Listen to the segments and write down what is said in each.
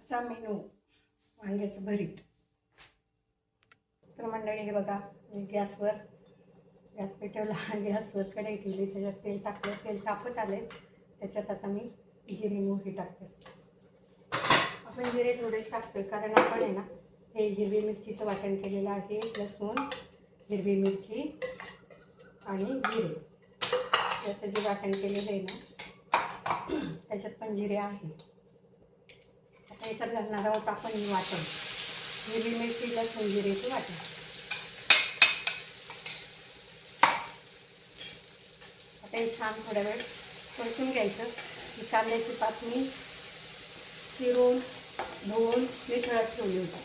आजचा मेनू वांग्याचं भरीत. तर मंडळी हे बघा, मी गॅस पेटवला, गॅसवर कढई ठेवली, त्याच्यात तेल टाकलं, तेल तापत आले, त्याच्यात आता मी जिरे मोहरी टाकते. आपण जिरे थोडेच टाकतोय कारण आपण आहे ना हे हिरवी मिरचीचं वाटण केलेलं आहे, लसूण, हिरवी मिरची आणि जिरे याचं जे वाटण केलेलं आहे ना त्याच्यात पण जिरे आहे. आता याच्यात घालणार आहोत आपण हे वाटण, हिरवी मिरची, लसूण, जिरेचं वाटण. आता हे छान थोड्या वेळ परतून घ्यायचं. ही कांद्याची पात मी चिरून धुवून निथळत ठेवली होती.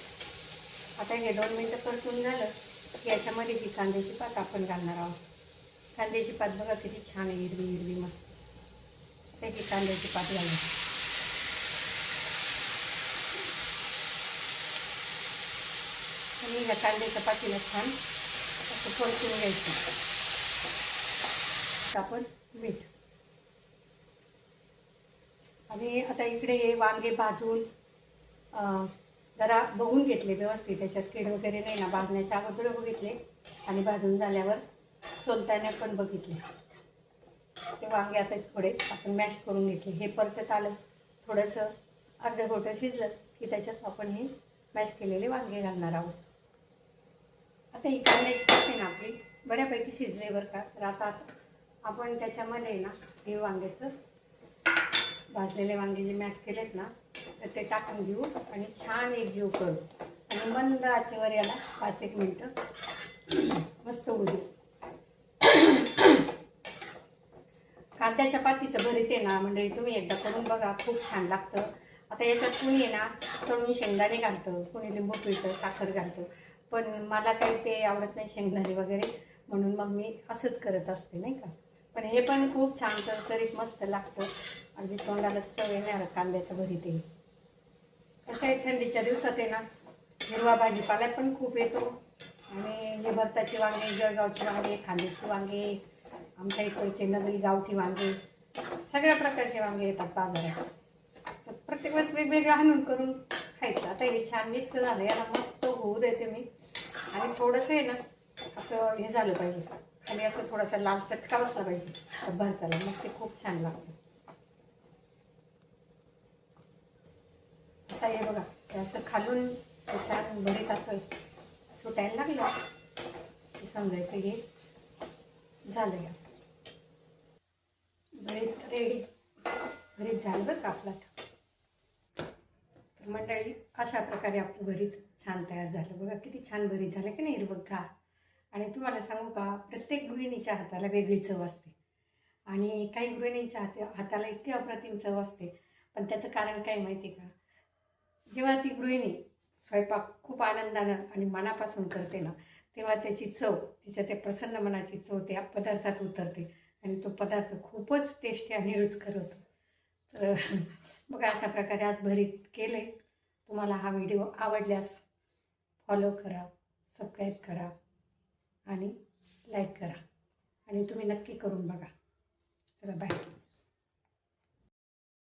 आता हे 2 मिनटं परतून झालं की याच्यामध्ये ही कांद्याची पात आपण घालणार आहोत. कांद्याची पात बघा किती छान आहे, हिरवी हिरवी मस्त. आता ही कांद्याची पात घालायची आणि ह्या कांद्याच्या पातीला छान असं परतून घ्यायचं. आपण मीठ आणि आता इकडे हे वांगे भाजून जरा बघून घेतले व्यवस्थित, त्याच्यात कीड वगैरे नाही ना, भाजण्याच्या अगोदर बघितले आणि भाजून झाल्यावर सोलताना पण बघितले. ते वांगे आता थोडे आपण मॅश करून घेतले. हे परतत आलं, थोडंसं अर्धं घोटं शिजलं की त्याच्यात आपण हे मॅश केलेले वांगे घालणार आहोत. आता ही कांद्याची पात ना आपली बऱ्यापैकी शिजले बरं का. तर आता आपण त्याच्यामध्ये ना हे वांग्याचं भाजलेले वांगे जे मॅश केलेत ना तर ते टाकून घेऊ आणि छान एकजीव करू आणि मंद आचेवर याला 5-1 मिनटं मस्त होऊ देऊ. कांद्याच्या पातीचं भरीत आहे ना म्हणजे तुम्ही एकदा करून बघा, खूप छान लागतं. आता याच्यात कुणी आहे ना तळून शेंगदाणे घालतं, कुणी लिंबू पिळतं, साखर घालतं, पण मला काही ते आवडत नाही शेंगदाणे वगैरे, म्हणून मग मी असंच करत असते नाही का. पण हे पण खूप छान तरतरीत मस्त लागतं. अगदी तोंडाला चव येणार कांद्याचं भरीत आहे. कसं आहे थंडीच्या दिवसात आहे ना हिरवा भाजीपाला पण खूप येतो आणि हे भरताची वांगे, जळगावची वांगे, खांद्याची वांगे, आमच्या इकडचे नगरी गावठी वांगे, सगळ्या प्रकारचे वांगे येतात बाजारात. तर प्रत्येक वेळेस वेगवेगळं आणून करून खायचं. आता हे छान मिक्स झालं, याला मस्त होऊ देते मी आणि थोडंसं आहे ना असं हे झालं पाहिजे, आणि असं थोडासा लाल चटका बसला पाहिजे भरताला, मग ते खूप छान लागतं. आता हे बघा असं खालून छान भरीत असं सुटायला लागलं समजायचं हे झालं. या भरीत रेडी, भरीत झालं बरं का आपला. तर मंडळी अशा प्रकारे आपलं भरीत छान तयार झालं. बघा किती छान भरीत झालं की नाही, हिरवंगार. आणि तुम्हाला सांगू का, प्रत्येक गृहिणीच्या हाताला वेगळी चव असते आणि काही गृहिणींच्या हाताला इतकी अप्रतिम चव असते. पण त्याचं कारण काय माहिती आहे का, जेव्हा ती गृहिणी स्वयंपाक खूप आनंदानं आणि मनापासून करते ना तेव्हा त्याची चव, तिच्या त्या प्रसन्न मनाची चव त्या पदार्थात उतरते आणि तो पदार्थ खूपच टेस्टी आणि रुचकर होतो. तर बघा अशा प्रकारे आज भरीत केले. तुम्हाला हा व्हिडिओ आवडल्यास फॉलो करा, सबस्क्राईब करा आणि लाईक करा आणि तुम्ही नक्की करून बघा. चला बाय.